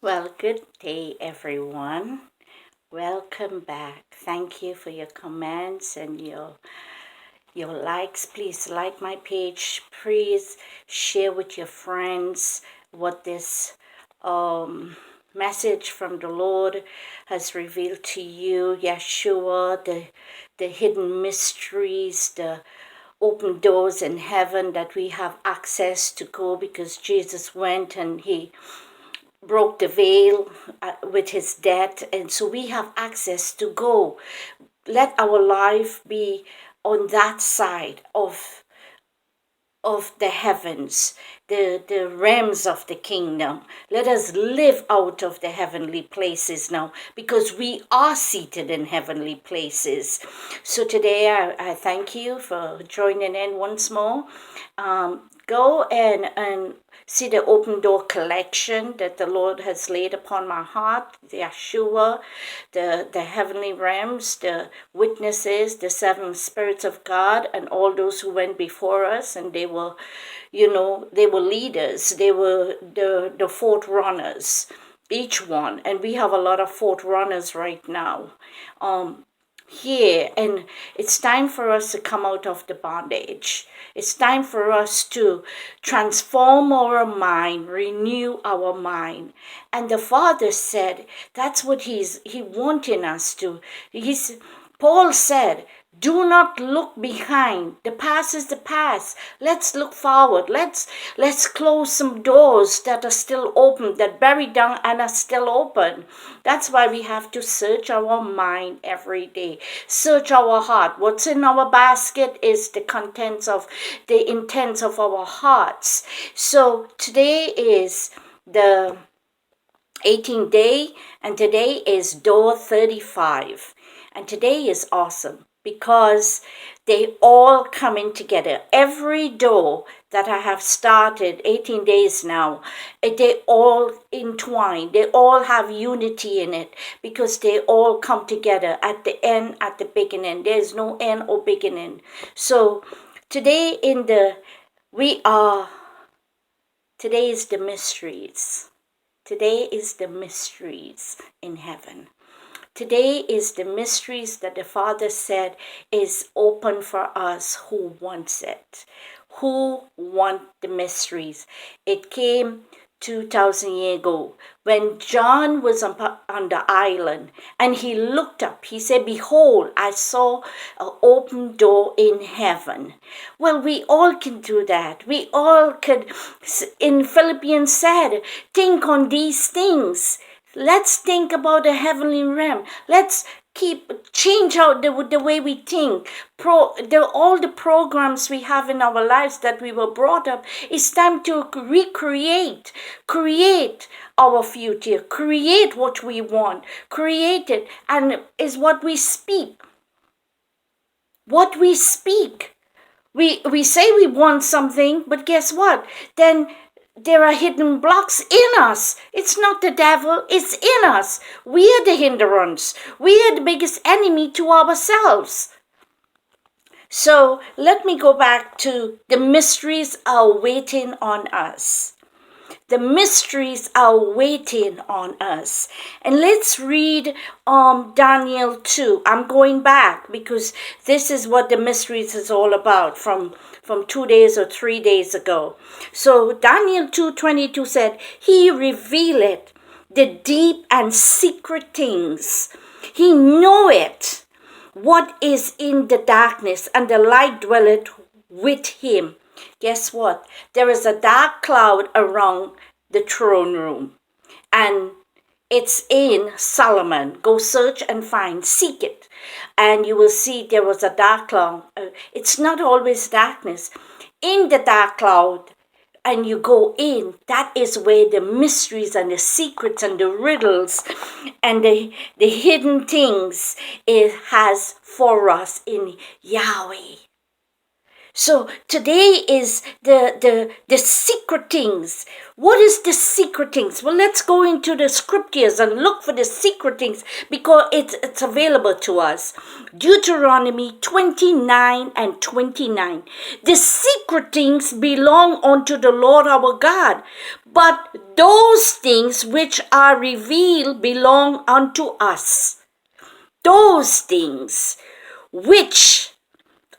Well, good day, everyone. Welcome back. Thank you for your comments and your likes. Please like my page. Please share with your friends what this message from the Lord has revealed to you. Yeshua, the hidden mysteries, the open doors in heaven that we have access to go because Jesus went and he broke the veil with his death, and so we have access to go. Let our life be on that side of the heavens, the realms of the kingdom. Let us live out of the heavenly places now because we are seated in heavenly places. So today I thank you for joining in once more. Go and see the open door collection that the Lord has laid upon my heart, the Yeshua, the heavenly realms, the witnesses, the seven spirits of God, and all those who went before us, and they were, they were leaders, they were the forerunners, each one, and we have a lot of forerunners right now. Here, and it's time for us to come out of the bondage. It's time for us to transform our mind, renew our mind. And the Father said that's what he wanting us to. Paul said, do not look behind. The past is the past. Let's look forward. Let's close some doors that are still open, that buried down and are still open. That's why we have to search our mind every day. Search our heart. What's in our basket is the intents of our hearts. So today is the 18th day, and today is door 35. And today is awesome because they all coming together. Every door that I have started 18 days now, they all entwine. They all have unity in it because they all come together at the end, at the beginning. There's no end or beginning. So today today is the mysteries. Today is the mysteries in heaven. Today is the mysteries that the Father said is open for us who wants it. Who want the mysteries? It came 2,000 years ago when John was on the island and he looked up. He said, behold, I saw an open door in heaven. Well, we all can do that. We all could. In Philippians said, think on these things. Let's think about the heavenly realm. Let's change out the way we think. All the programs we have in our lives that we were brought up. It's time to create our future, create what we want, create it, and is what we speak. What we speak. We say we want something, but guess what? Then there are hidden blocks in us. It's not the devil, it's in us. We are the hindrance. We are the biggest enemy to ourselves. So let me go back to the mysteries are waiting on us. The mysteries are waiting on us. And let's read Daniel 2. I'm going back because this is what the mysteries is all about from 2 days or 3 days ago. So Daniel 2:22 said, he revealeth the deep and secret things. He knoweth what is in the darkness, and the light dwelleth with him. Guess what? There is a dark cloud around the throne room, and it's in Solomon. Go search and find, seek it, and you will see there was a dark cloud. It's not always darkness. In the dark cloud, and you go in, that is where the mysteries and the secrets and the riddles and the hidden things it has for us in Yahweh. So today is the secret things. What is the secret things? Well, let's go into the scriptures and look for the secret things because it's available to us. Deuteronomy 29 and 29. The secret things belong unto the Lord our God, but those things which are revealed belong unto us. Those things which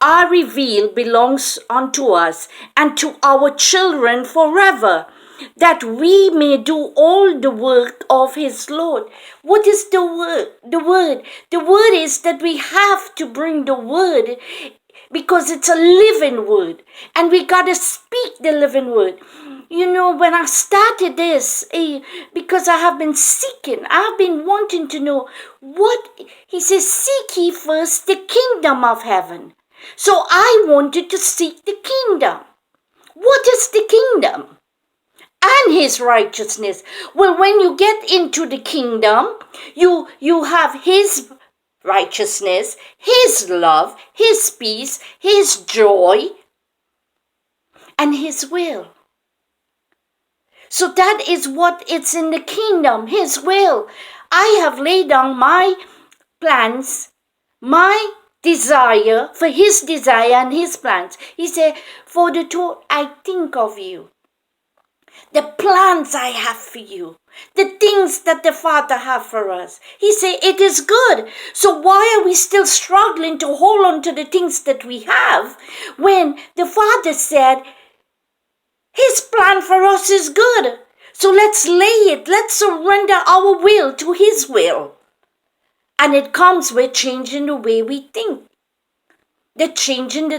are revealed belongs unto us and to our children forever, that we may do all the work of his Lord. What is the word? The word is that we have to bring the word because it's a living word and we got to speak the living word. You know, when I started this, because I have been seeking, I've been wanting to know what, he says, seek ye first the kingdom of heaven. So I wanted to seek the kingdom. What is the kingdom? And his righteousness. Well, when you get into the kingdom, you have his righteousness, his love, his peace, his joy, and his will. So that is what it's in the kingdom, his will. I have laid down my plans, my desire for his desire and his plans. He said, for the two I think of you, the plans I have for you, the things that the Father have for us. He said, it is good. So why are we still struggling to hold on to the things that we have when the Father said, his plan for us is good. So let's lay it. Let's surrender our will to his will. And it comes with changing the way we think. The changing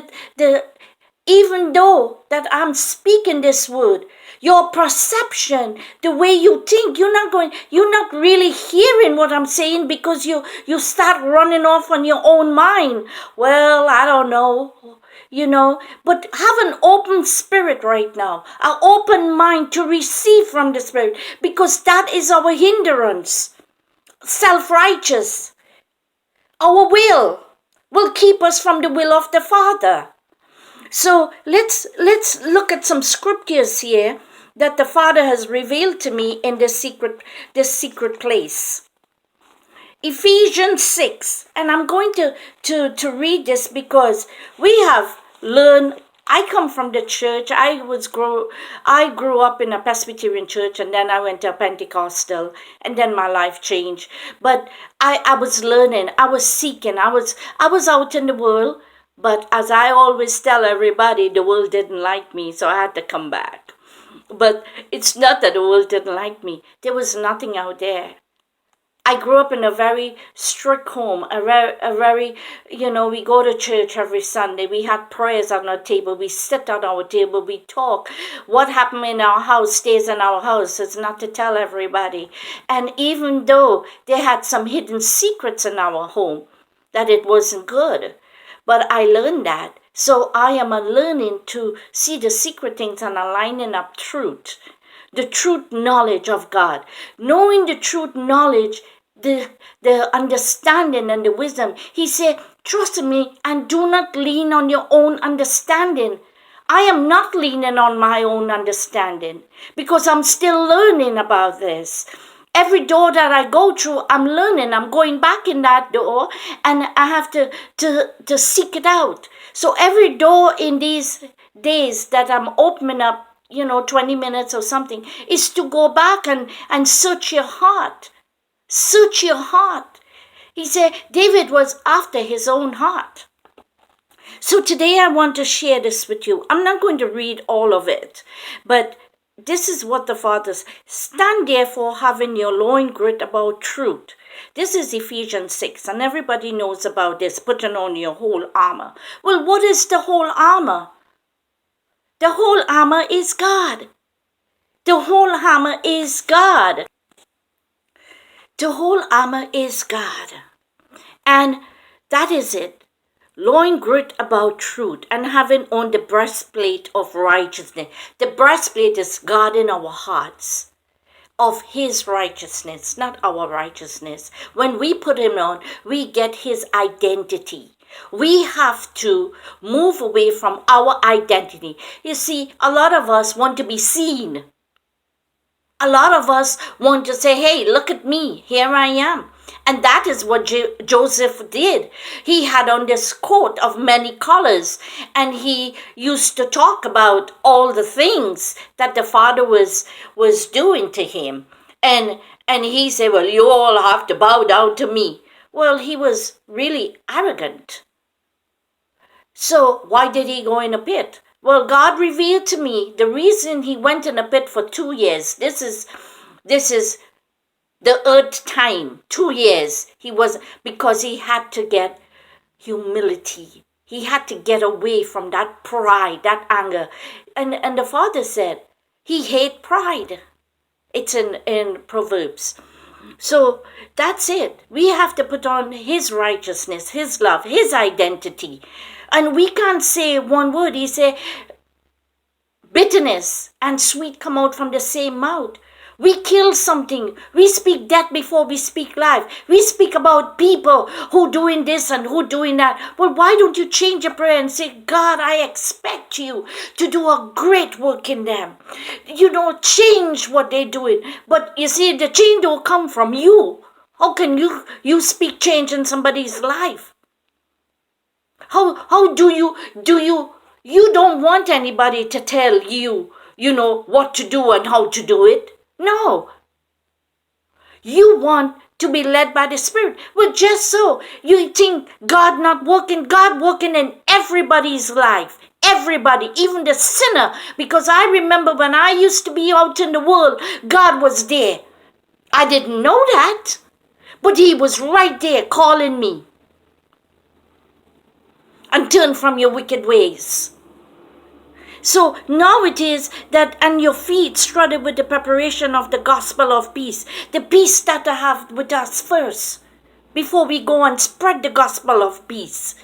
even though that I'm speaking this word, your perception, the way you think, you're not really hearing what I'm saying because you start running off on your own mind. Well, I don't know, but have an open spirit right now, an open mind to receive from the Spirit, because that is our hindrance. Self-righteous. Our will keep us from the will of the Father. So let's look at some scriptures here that the Father has revealed to me in this secret place. Ephesians 6, and I'm going to read this because we have learned. I come from the church. I grew up in a Presbyterian church, and then I went to a Pentecostal, and then my life changed. But I was learning. I was seeking. I was out in the world. But as I always tell everybody, the world didn't like me, so I had to come back. But it's not that the world didn't like me. There was nothing out there. I grew up in a very strict home, a very, we go to church every Sunday. We had prayers on our table. We sit at our table. We talk. What happened in our house stays in our house. It's not to tell everybody. And even though they had some hidden secrets in our home, that it wasn't good. But I learned that. So I am learning to see the secret things and aligning up truth. The truth knowledge of God. Knowing the truth knowledge, the understanding and the wisdom. He said, trust me and do not lean on your own understanding. I am not leaning on my own understanding because I'm still learning about this. Every door that I go through, I'm learning. I'm going back in that door and I have to seek it out. So every door in these days that I'm opening up, 20 minutes or something, is to go back and search your heart. Search your heart. He said David was after his own heart. So today I want to share this with you. I'm not going to read all of it, but this is what the Father says. Stand therefore having your loin girt about truth. This is Ephesians 6, and everybody knows about this, putting on your whole armor. Well, what is the whole armor? The whole armor is God. The whole armor is God. The whole armor is God. And that is it. Loin girt about truth and having on the breastplate of righteousness. The breastplate is God in our hearts. Of his righteousness, not our righteousness. When we put him on, we get his identity. We have to move away from our identity. You see, a lot of us want to be seen. A lot of us want to say, hey, look at me, here I am. And that is what Joseph did. He had on this coat of many colors, and he used to talk about all the things that the father was doing to him. And he said, well, you all have to bow down to me. Well, he was really arrogant. So why did he go in a pit? Well, God revealed to me the reason he went in a pit for 2 years. This is the earth time. 2 years. Because he had to get humility. He had to get away from that pride, that anger. And the father said, he hate pride. It's in Proverbs. So that's it. We have to put on his righteousness, his love, his identity. And we can't say one word. He said, bitterness and sweet come out from the same mouth. We kill something. We speak death before we speak life. We speak about people who doing this and who doing that. Well, why don't you change your prayer and say, God, I expect you to do a great work in them. Change what they're doing. But you see, the change will come from you. How can you speak change in somebody's life? How do you don't want anybody to tell you, what to do and how to do it. No. You want to be led by the Spirit. Well, just so. You think God not working? God working in everybody's life. Everybody, even the sinner. Because I remember when I used to be out in the world, God was there. I didn't know that. But he was right there calling me. And turn from your wicked ways. So now it is that, and your feet studded with the preparation of the gospel of peace. The peace that I have with us first. Before we go and spread the gospel of peace.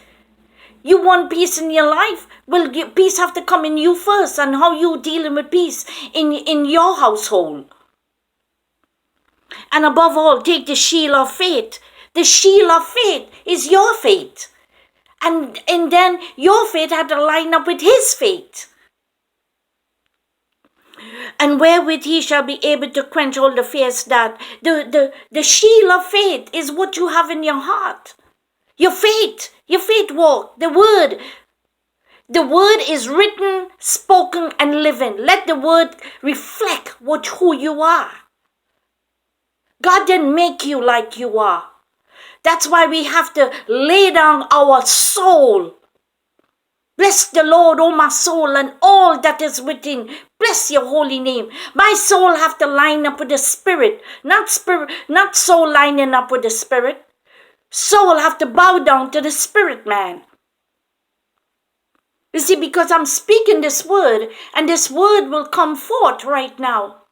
You want peace in your life? Well, peace have to come in you first. And how you dealing with peace in your household. And above all, take the shield of faith. The shield of faith is your faith. And then your faith had to line up with his faith. And wherewith he shall be able to quench all the fears that the shield of faith is what you have in your heart. Your faith walk, the word. The word is written, spoken, and living. Let the word reflect who you are. God didn't make you like you are. That's why we have to lay down our soul. Bless the Lord, O my soul, and all that is within. Bless your holy name. My soul have to line up with the Spirit. Not soul lining up with the Spirit. Soul have to bow down to the Spirit, man. You see, because I'm speaking this word, and this word will come forth right now.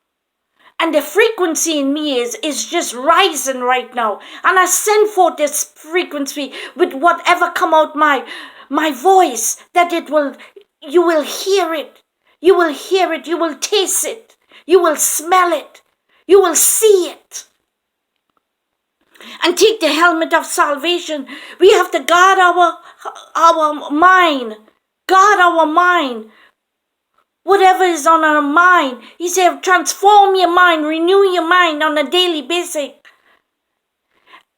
And the frequency in me is just rising right now. And I send forth this frequency with whatever come out my voice, that you will hear it. You will hear it. You will taste it. You will smell it. You will see it. And take the helmet of salvation. We have to guard our mind. Guard our mind. Whatever is on our mind. He said, transform your mind, renew your mind on a daily basis.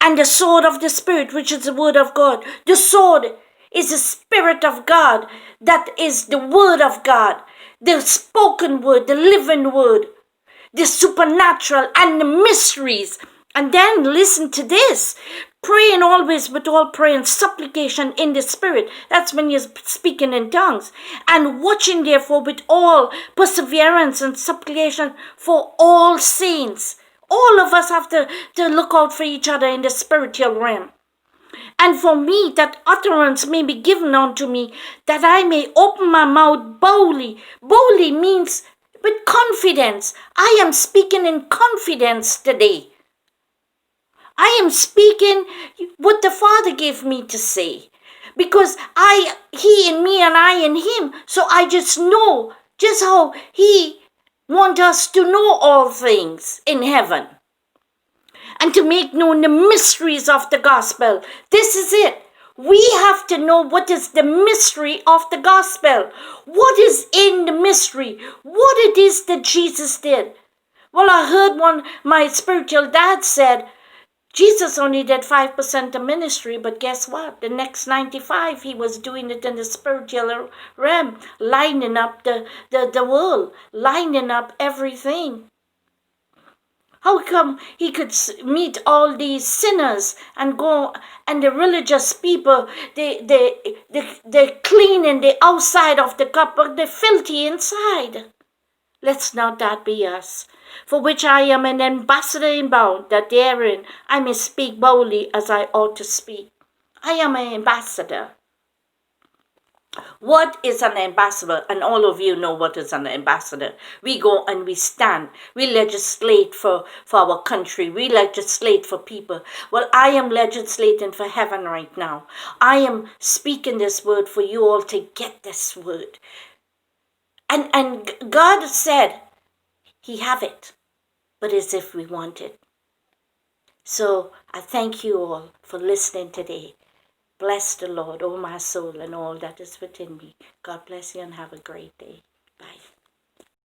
And the sword of the Spirit, which is the word of God. The sword is the Spirit of God. That is the word of God. The spoken word, the living word. The supernatural and the mysteries. And then listen to this. Praying always with all prayer and supplication in the Spirit. That's when you're speaking in tongues. And watching therefore with all perseverance and supplication for all saints. All of us have to look out for each other in the spiritual realm. And for me, that utterance may be given unto me, that I may open my mouth boldly. Boldly means with confidence. I am speaking in confidence today. I am speaking what the Father gave me to say. Because He in me and I in Him. So I just know just how He wants us to know all things in heaven. And to make known the mysteries of the gospel. This is it. We have to know what is the mystery of the gospel. What is in the mystery? What it is that Jesus did. Well, I heard my spiritual dad said, Jesus only did 5% of ministry, but guess what? The next 95, he was doing it in the spiritual realm, lining up the world, lining up everything. How come he could meet all these sinners and go, and the religious people, they cleaning the outside of the cup, but they're filthy inside? Let's not that be us, for which I am an ambassador in bound, that therein I may speak boldly as I ought to speak. I am an ambassador. What is an ambassador? And all of you know what is an ambassador. We go and we stand. We legislate for our country. We legislate for people. Well, I am legislating for heaven right now. I am speaking this word for you all to get this word. And God said he have it, but as if we want it. So I thank you all for listening today. Bless the Lord, O my soul, and all that is within me. God bless you and have a great day. Bye.